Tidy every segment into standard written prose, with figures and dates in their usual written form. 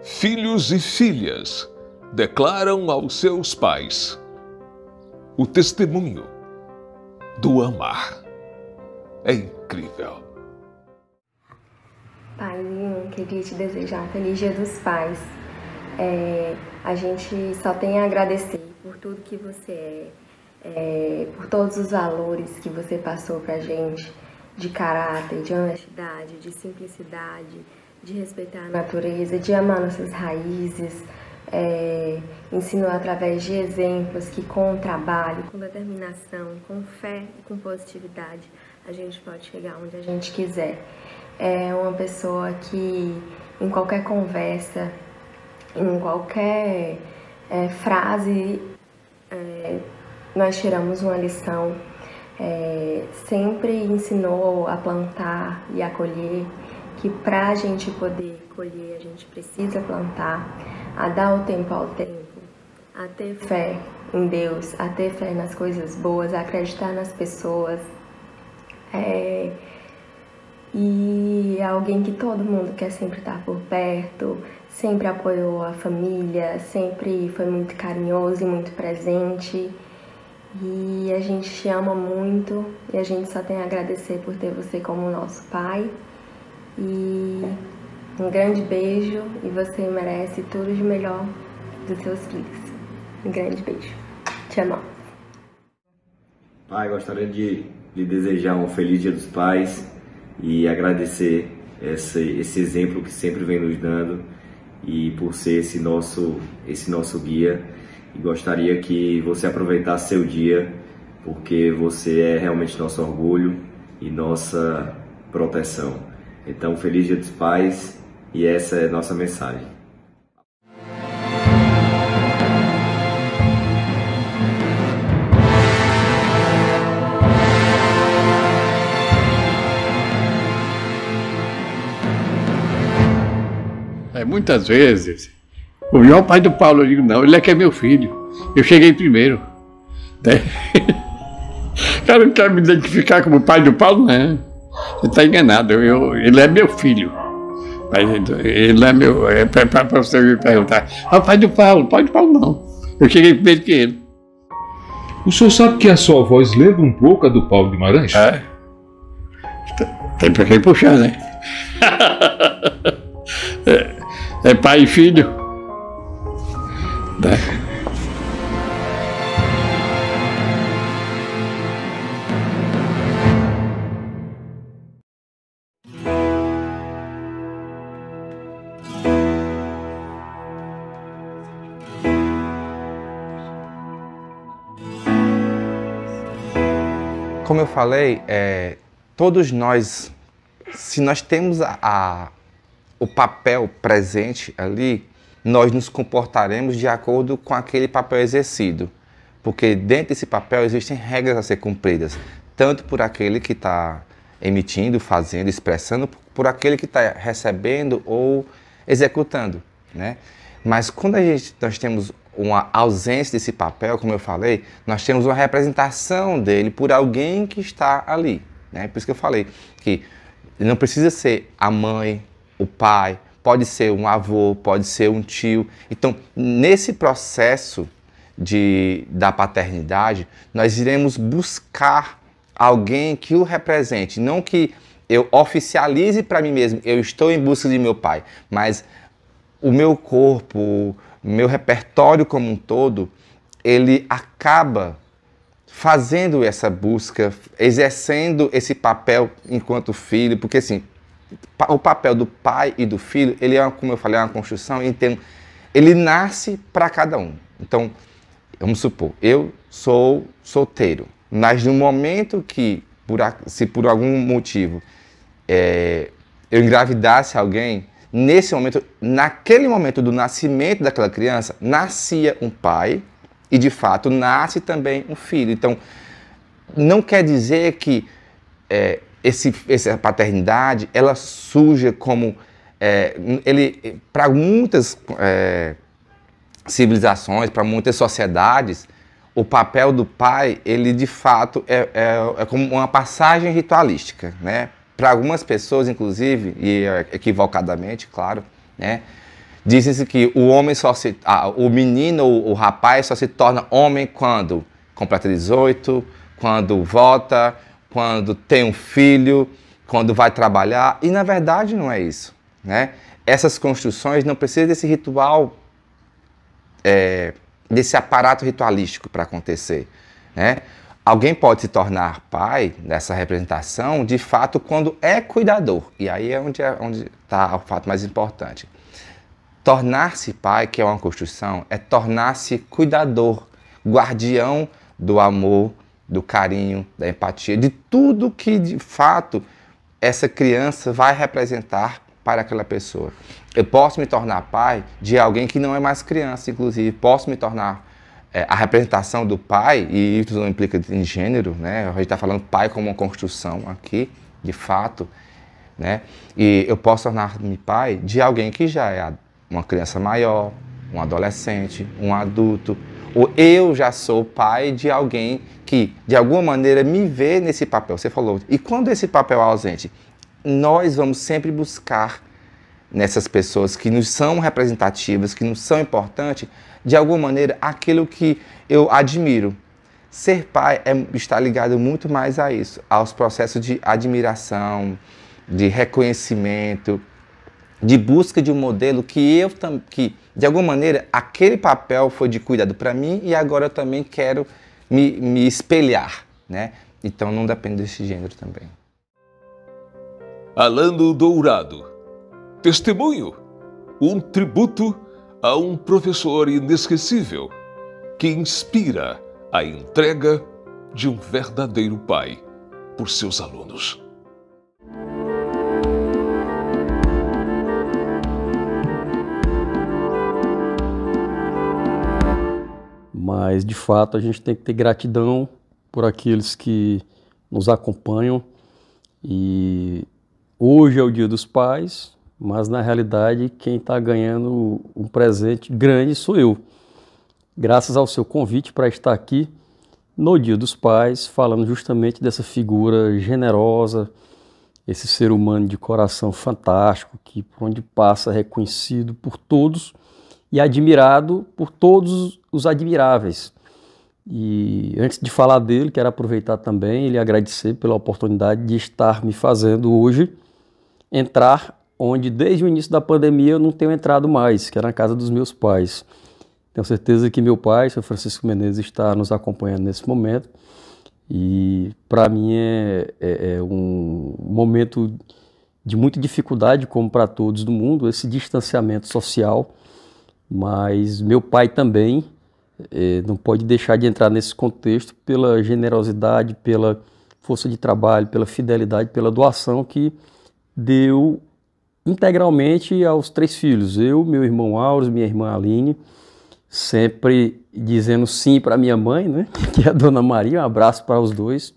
Filhos e filhas declaram aos seus pais o testemunho do amar. É incrível. Paizinho, queria te desejar um feliz Dia dos Pais. A gente só tem a agradecer por tudo que você por todos os valores que você passou pra gente, de caráter, de honestidade, de simplicidade, de respeitar a natureza, de amar nossas raízes. Ensinou através de exemplos que com trabalho, com determinação, com fé e com positividade a gente pode chegar onde a gente quiser. É uma pessoa que em qualquer conversa, em qualquer frase, nós tiramos uma lição. Sempre ensinou a plantar e a colher, que para a gente poder colher a gente precisa plantar, a dar o tempo ao tempo, a ter fé em Deus, a ter fé nas coisas boas, a acreditar nas pessoas. E é alguém que todo mundo quer sempre estar por perto, sempre apoiou a família, sempre foi muito carinhoso e muito presente. E a gente te ama muito e a gente só tem a agradecer por ter você como nosso pai. E um grande beijo, e você merece tudo de melhor dos seus filhos. Um grande beijo. Te amo. Pai, gostaria de lhe desejar um feliz Dia dos Pais e agradecer esse exemplo que sempre vem nos dando e por ser esse nosso guia. E gostaria que você aproveitasse seu dia, porque você é realmente nosso orgulho e nossa proteção. Então, feliz Dia dos Pais, e essa é a nossa mensagem. Muitas vezes, o melhor pai do Paulo, eu digo, não, ele é que é meu filho. Eu cheguei primeiro. Né? O cara não quer me identificar como pai do Paulo, não. Você está enganado, ele é meu filho. Mas ele é meu. Para você me perguntar, pai do Paulo não. Eu cheguei primeiro que ele. O senhor sabe que a sua voz lembra um pouco a do Paulo Guimarães? Tem para quem puxar, né? É pai e filho. Né? Como eu falei, todos nós, se nós temos o papel presente ali, nós nos comportaremos de acordo com aquele papel exercido. Porque dentro desse papel existem regras a ser cumpridas, tanto por aquele que está emitindo, fazendo, expressando, por aquele que está recebendo ou executando, né? Mas quando nós temos uma ausência desse papel, como eu falei, nós temos uma representação dele por alguém que está ali, né? Por isso que eu falei que não precisa ser a mãe, o pai, pode ser um avô, pode ser um tio. Então, nesse processo da paternidade, nós iremos buscar alguém que o represente, não que eu oficialize para mim mesmo, eu estou em busca de meu pai, mas o meu corpo, o meu repertório como um todo, ele acaba fazendo essa busca, exercendo esse papel enquanto filho, porque assim, o papel do pai e do filho, ele é, como eu falei, é uma construção, ele nasce para cada um. Então, vamos supor, eu sou solteiro, mas no momento que, se por algum motivo, eu engravidasse alguém, nesse momento, naquele momento do nascimento daquela criança, nascia um pai e, de fato, nasce também um filho. Então, não quer dizer que essa paternidade, ela surge como... para muitas civilizações, para muitas sociedades, o papel do pai, ele de fato é como uma passagem ritualística, né? Para algumas pessoas, inclusive, e equivocadamente, claro, né? Dizem-se que o menino ou o rapaz só se torna homem quando completa 18, quando vota, quando tem um filho, quando vai trabalhar. E na verdade não é isso, né? Essas construções não precisam desse ritual, desse aparato ritualístico para acontecer, né? Alguém pode se tornar pai nessa representação, de fato, quando é cuidador. E aí é onde está o fato mais importante. Tornar-se pai, que é uma construção, é tornar-se cuidador, guardião do amor, do carinho, da empatia, de tudo que, de fato, essa criança vai representar para aquela pessoa. Eu posso me tornar pai de alguém que não é mais criança, inclusive. Posso me tornar a representação do pai, e isso não implica em gênero, né? A gente está falando pai como uma construção aqui, de fato, né? E eu posso tornar-me pai de alguém que já é uma criança maior, um adolescente, um adulto. Ou eu já sou pai de alguém que, de alguma maneira, me vê nesse papel. Você falou, e quando esse papel é ausente? Nós vamos sempre buscar nessas pessoas que nos são representativas, que nos são importantes, de alguma maneira, aquilo que eu admiro. Ser pai está ligado muito mais a isso, aos processos de admiração, de reconhecimento, de busca de um modelo que de alguma maneira, aquele papel foi de cuidado para mim e agora eu também quero me espelhar, né? Então não depende desse gênero também. Alano Dourado. Testemunho. Um tributo a um professor inesquecível que inspira a entrega de um verdadeiro pai por seus alunos. Mas, de fato, a gente tem que ter gratidão por aqueles que nos acompanham. E hoje é o Dia dos Pais, mas, na realidade, quem está ganhando um presente grande sou eu. Graças ao seu convite para estar aqui no Dia dos Pais, falando justamente dessa figura generosa, esse ser humano de coração fantástico, que por onde passa é reconhecido por todos e admirado por todos os admiráveis. E antes de falar dele, quero aproveitar também e lhe agradecer pela oportunidade de estar me fazendo hoje entrar onde desde o início da pandemia eu não tenho entrado mais, que é na casa dos meus pais. Tenho certeza que meu pai, Sr. Francisco Menezes, está nos acompanhando nesse momento. E para mim é um momento de muita dificuldade, como para todos do mundo, esse distanciamento social. Mas meu pai também não pode deixar de entrar nesse contexto pela generosidade, pela força de trabalho, pela fidelidade, pela doação que deu integralmente aos 3 filhos. Eu, meu irmão Auros, minha irmã Aline, sempre dizendo sim para minha mãe, né, que é a Dona Maria. Um abraço para os dois.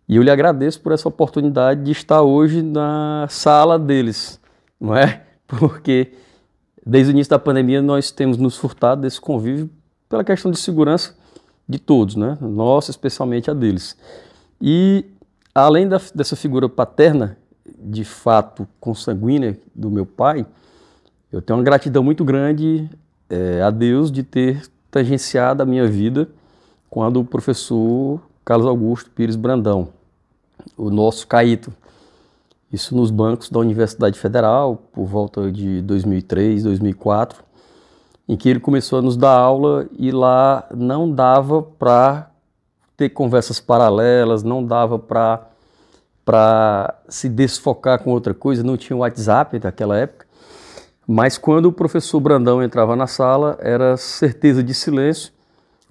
E eu lhe agradeço por essa oportunidade de estar hoje na sala deles, não é? Porque desde o início da pandemia nós temos nos furtado desse convívio pela questão de segurança de todos, né? Nossa, especialmente a deles. E além dessa figura paterna, de fato consanguínea do meu pai, eu tenho uma gratidão muito grande a Deus de ter tangenciado a minha vida quando o professor Carlos Augusto Pires Brandão, o nosso Caíto, isso nos bancos da Universidade Federal, por volta de 2003, 2004, em que ele começou a nos dar aula e lá não dava para ter conversas paralelas, não dava para se desfocar com outra coisa, não tinha o WhatsApp naquela época. Mas quando o professor Brandão entrava na sala, era certeza de silêncio,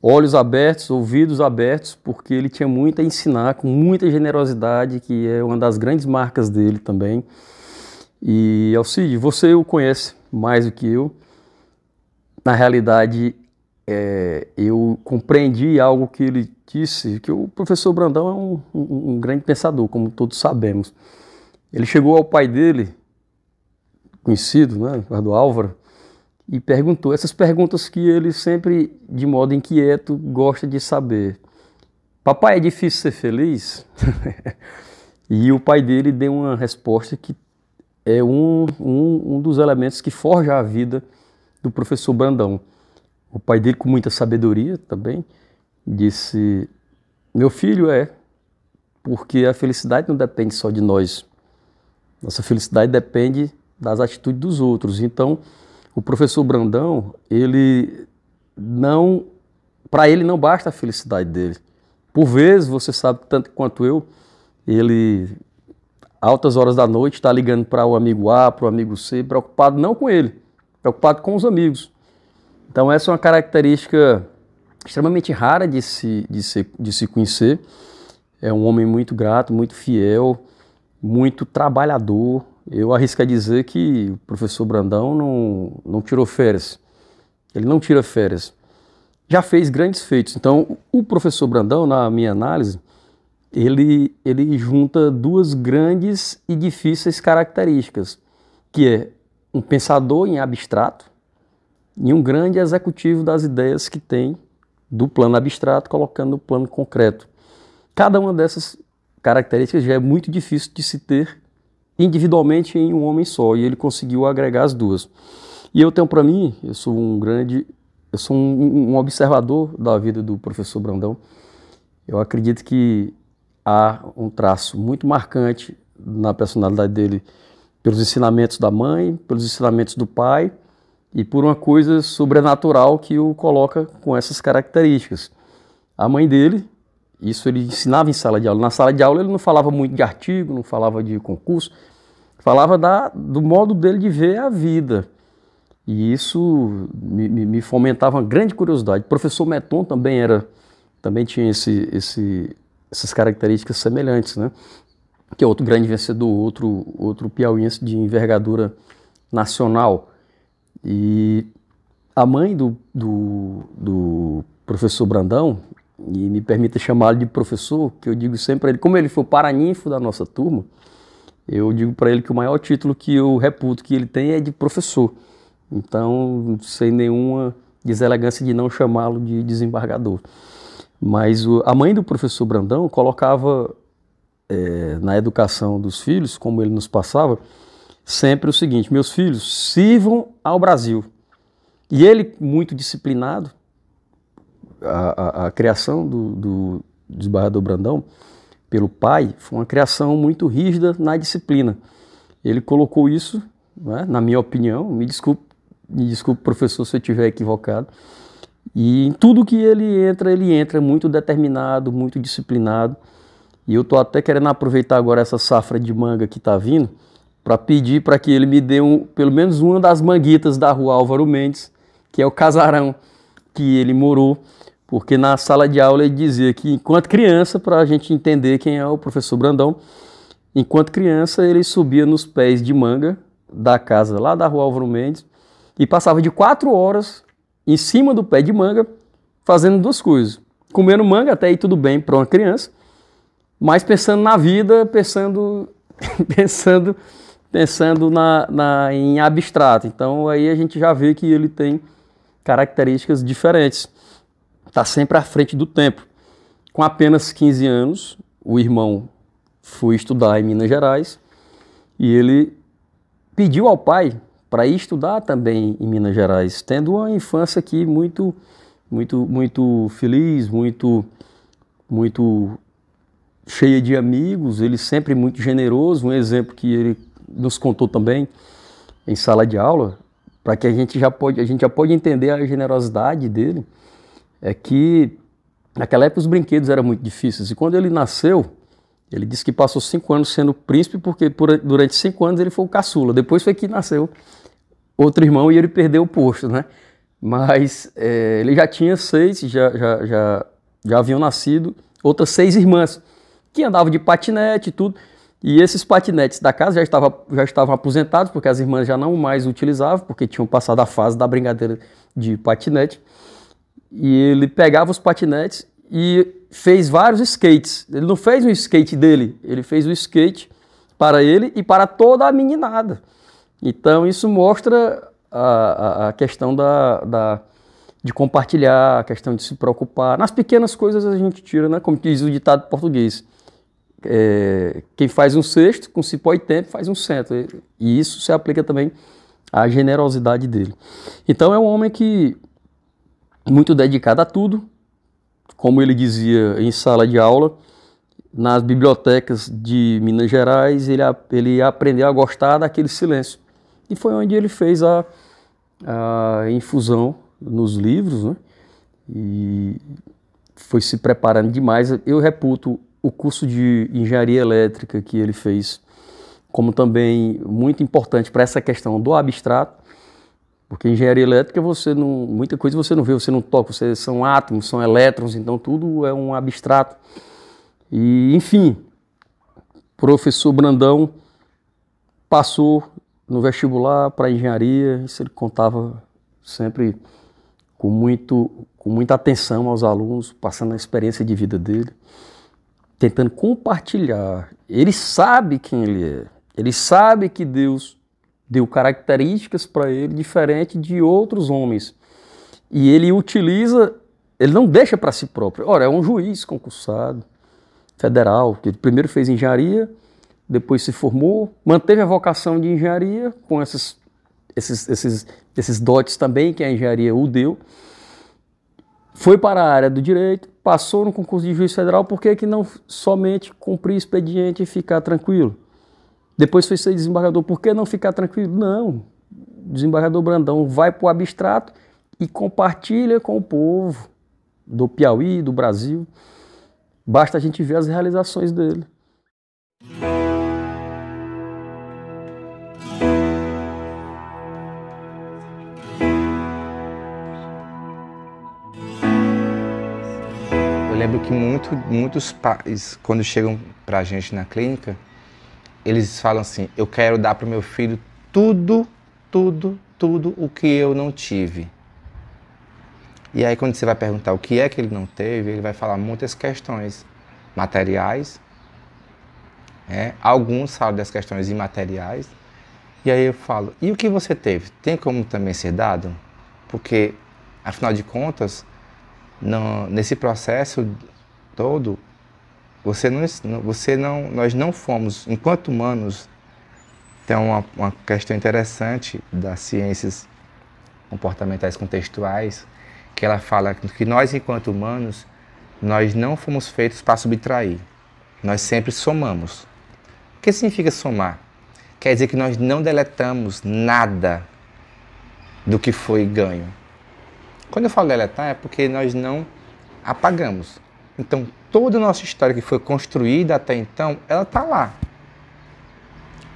olhos abertos, ouvidos abertos, porque ele tinha muito a ensinar, com muita generosidade, que é uma das grandes marcas dele também. E, Alcide, você o conhece mais do que eu. Na realidade, eu compreendi algo que ele disse, que o professor Brandão é um grande pensador, como todos sabemos. Ele chegou ao pai dele, conhecido, né, Eduardo Álvaro, e perguntou essas perguntas que ele sempre, de modo inquieto, gosta de saber. Papai, é difícil ser feliz? E o pai dele deu uma resposta que é um dos elementos que forja a vida do professor Brandão. O pai dele, com muita sabedoria também, disse: meu filho, porque a felicidade não depende só de nós. Nossa felicidade depende das atitudes dos outros. Então, o professor Brandão, para ele não basta a felicidade dele. Por vezes, você sabe tanto quanto eu, ele, altas horas da noite, está ligando para o amigo A, para o amigo C, preocupado não com ele, preocupado com os amigos. Então, essa é uma característica extremamente rara de se conhecer. É um homem muito grato, muito fiel, muito trabalhador. Eu arrisco a dizer que o professor Brandão não tirou férias. Ele não tira férias. Já fez grandes feitos. Então, o professor Brandão, na minha análise, ele junta duas grandes e difíceis características, que é um pensador em abstrato e um grande executivo das ideias que tem do plano abstrato, colocando no plano concreto. Cada uma dessas características já é muito difícil de se ter individualmente em um homem só, e ele conseguiu agregar as duas. E eu tenho para mim, eu sou um observador da vida do professor Brandão. Eu acredito que há um traço muito marcante na personalidade dele pelos ensinamentos da mãe, pelos ensinamentos do pai e por uma coisa sobrenatural que o coloca com essas características. A mãe dele, isso ele ensinava em sala de aula. Na sala de aula ele não falava muito de artigo, não falava de concurso, falava do modo dele de ver a vida. E isso me fomentava uma grande curiosidade. O professor Meton também tinha essas características semelhantes, né? Que é outro grande vencedor, outro piauiense de envergadura nacional. E a mãe do professor Brandão, e me permita chamá-lo de professor, que eu digo sempre para ele, como ele foi o paraninfo da nossa turma, eu digo para ele que o maior título que eu reputo que ele tem é de professor. Então, sem nenhuma deselegância de não chamá-lo de desembargador. Mas a mãe do professor Brandão colocava na educação dos filhos, como ele nos passava, sempre o seguinte: meus filhos, sirvam ao Brasil. E ele, muito disciplinado, a criação do desembargador Brandão pelo pai foi uma criação muito rígida na disciplina. Ele colocou isso, né, na minha opinião, me desculpe professor se eu estiver equivocado, e em tudo que ele entra muito determinado, muito disciplinado. E eu estou até querendo aproveitar agora essa safra de manga que está vindo para pedir para que ele me dê pelo menos uma das manguitas da rua Álvaro Mendes, que é o casarão que ele morou, porque na sala de aula ele dizia que enquanto criança, para a gente entender quem é o professor Brandão, enquanto criança ele subia nos pés de manga da casa lá da rua Álvaro Mendes e passava de 4 horas em cima do pé de manga fazendo duas coisas: comendo manga, até aí tudo bem para uma criança, mas pensando na vida, pensando em abstrato. Então aí a gente já vê que ele tem características diferentes. Está sempre à frente do tempo. Com apenas 15 anos, o irmão foi estudar em Minas Gerais e ele pediu ao pai para ir estudar também em Minas Gerais, tendo uma infância aqui muito feliz, muito cheia de amigos. Ele sempre muito generoso. Um exemplo que ele nos contou também em sala de aula, para que a gente já pode entender a generosidade dele, é que naquela época os brinquedos eram muito difíceis. E quando ele nasceu, ele disse que passou 5 anos sendo príncipe, porque durante 5 anos ele foi o caçula. Depois foi que nasceu outro irmão e ele perdeu o posto, né? Mas ele já tinha 6, já haviam nascido outras 6 irmãs, que andavam de patinete e tudo. E esses patinetes da casa já estavam aposentados, porque as irmãs já não mais utilizavam, porque tinham passado a fase da brincadeira de patinete. E ele pegava os patinetes e fez vários skates. Ele não fez um skate dele, ele fez um skate para ele e para toda a meninada. Então isso mostra a questão de compartilhar, a questão de se preocupar. Nas pequenas coisas a gente tira, né? Como diz o ditado português. Quem faz um cesto, com cipó e tempo, faz um cento. E isso se aplica também à generosidade dele. Então é um homem que muito dedicado a tudo, como ele dizia em sala de aula, nas bibliotecas de Minas Gerais, ele aprendeu a gostar daquele silêncio. E foi onde ele fez a infusão nos livros, né? E foi se preparando demais. Eu reputo o curso de engenharia elétrica que ele fez como também muito importante para essa questão do abstrato, porque engenharia elétrica muita coisa você não vê, você não toca, são átomos, são elétrons, então tudo é um abstrato. E, enfim, professor Brandão passou no vestibular para engenharia, isso ele contava sempre com muita atenção aos alunos, passando a experiência de vida dele, tentando compartilhar. Ele sabe quem ele é, ele sabe que Deus deu características para ele diferente de outros homens. E ele utiliza, ele não deixa para si próprio. Ora, é um juiz concursado, federal, que primeiro fez engenharia, depois se formou, manteve a vocação de engenharia com esses dotes também que a engenharia o deu. Foi para a área do direito, passou no concurso de juiz federal, por que não somente cumprir expediente e ficar tranquilo? Depois foi ser desembargador, por que não ficar tranquilo? Não, o desembargador Brandão vai para o abstrato e compartilha com o povo do Piauí, do Brasil. Basta a gente ver as realizações dele. Eu lembro que muitos pais, quando chegam para a gente na clínica, eles falam assim, eu quero dar para o meu filho tudo o que eu não tive. E aí quando você vai perguntar o que é que ele não teve, ele vai falar muitas questões materiais, alguns falam das questões imateriais, e aí eu falo, e o que você teve? Tem como também ser dado? Porque, afinal de contas, nesse processo todo, nós não fomos, enquanto humanos, tem uma questão interessante das ciências comportamentais contextuais, que ela fala que nós, enquanto humanos, nós não fomos feitos para subtrair, nós sempre somamos. O que significa somar? Quer dizer que nós não deletamos nada do que foi ganho. Quando eu falo deletar é porque nós não apagamos. Então, toda a nossa história que foi construída até então, ela está lá.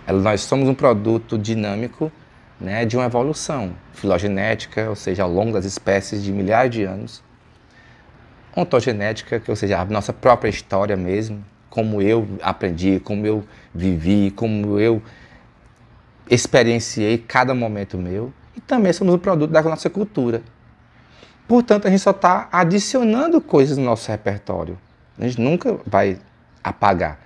Nós somos um produto dinâmico, né, de uma evolução filogenética, ou seja, ao longo das espécies de milhares de anos. Ontogenética, ou seja, a nossa própria história mesmo, como eu aprendi, como eu vivi, como eu experienciei cada momento meu. E também somos um produto da nossa cultura. Portanto, a gente só está adicionando coisas no nosso repertório. A gente nunca vai apagar.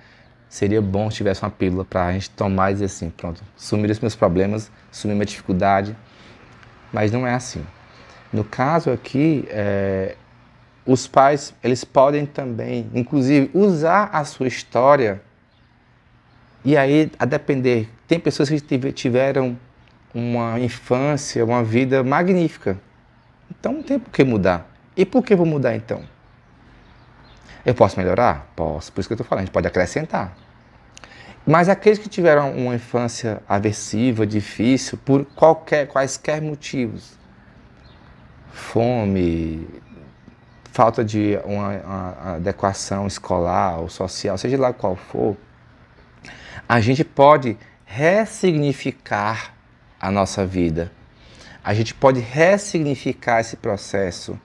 Seria bom se tivesse uma pílula para a gente tomar e dizer assim, pronto, sumir os meus problemas, sumir minha dificuldade. Mas não é assim. No caso aqui, os pais, eles podem também, inclusive, usar a sua história. E aí, a depender, tem pessoas que tiveram uma infância, uma vida magnífica. Então não tem por que mudar. E por que vou mudar então? Eu posso melhorar? Posso, por isso que eu estou falando, a gente pode acrescentar. Mas aqueles que tiveram uma infância aversiva, difícil, por quaisquer motivos, fome, falta de uma adequação escolar ou social, seja lá qual for, a gente pode ressignificar a nossa vida. A gente pode ressignificar esse processo,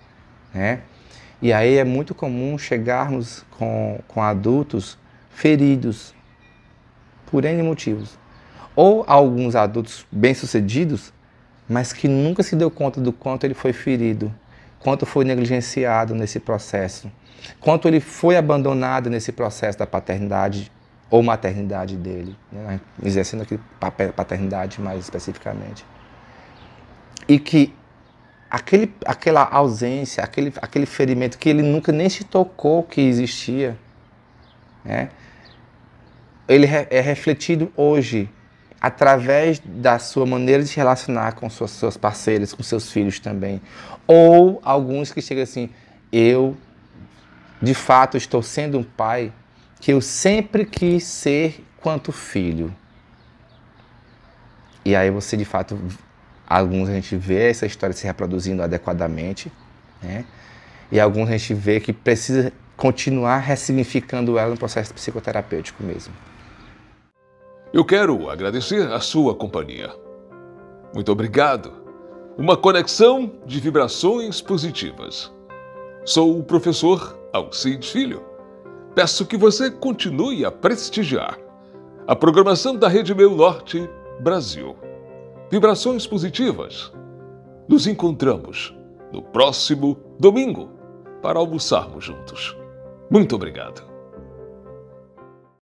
né? E aí é muito comum chegarmos com adultos feridos por N motivos. Ou alguns adultos bem-sucedidos, mas que nunca se deu conta do quanto ele foi ferido, quanto foi negligenciado nesse processo, quanto ele foi abandonado nesse processo da paternidade ou maternidade dele, né? Exercendo aqui paternidade mais especificamente. E que aquela ausência, aquele ferimento que ele nunca nem se tocou que existia, né? Ele é refletido hoje através da sua maneira de se relacionar com seus parceiros, com seus filhos também. Ou alguns que chegam assim, eu de fato estou sendo um pai que eu sempre quis ser quanto filho. E aí você de fato, alguns a gente vê essa história se reproduzindo adequadamente, né? E alguns a gente vê que precisa continuar ressignificando ela no processo psicoterapêutico mesmo. Eu quero agradecer a sua companhia. Muito obrigado. Uma conexão de vibrações positivas. Sou o professor Alcide Filho. Peço que você continue a prestigiar a programação da Rede Meu Norte Brasil. Vibrações positivas. Nos encontramos no próximo domingo para almoçarmos juntos. Muito obrigado.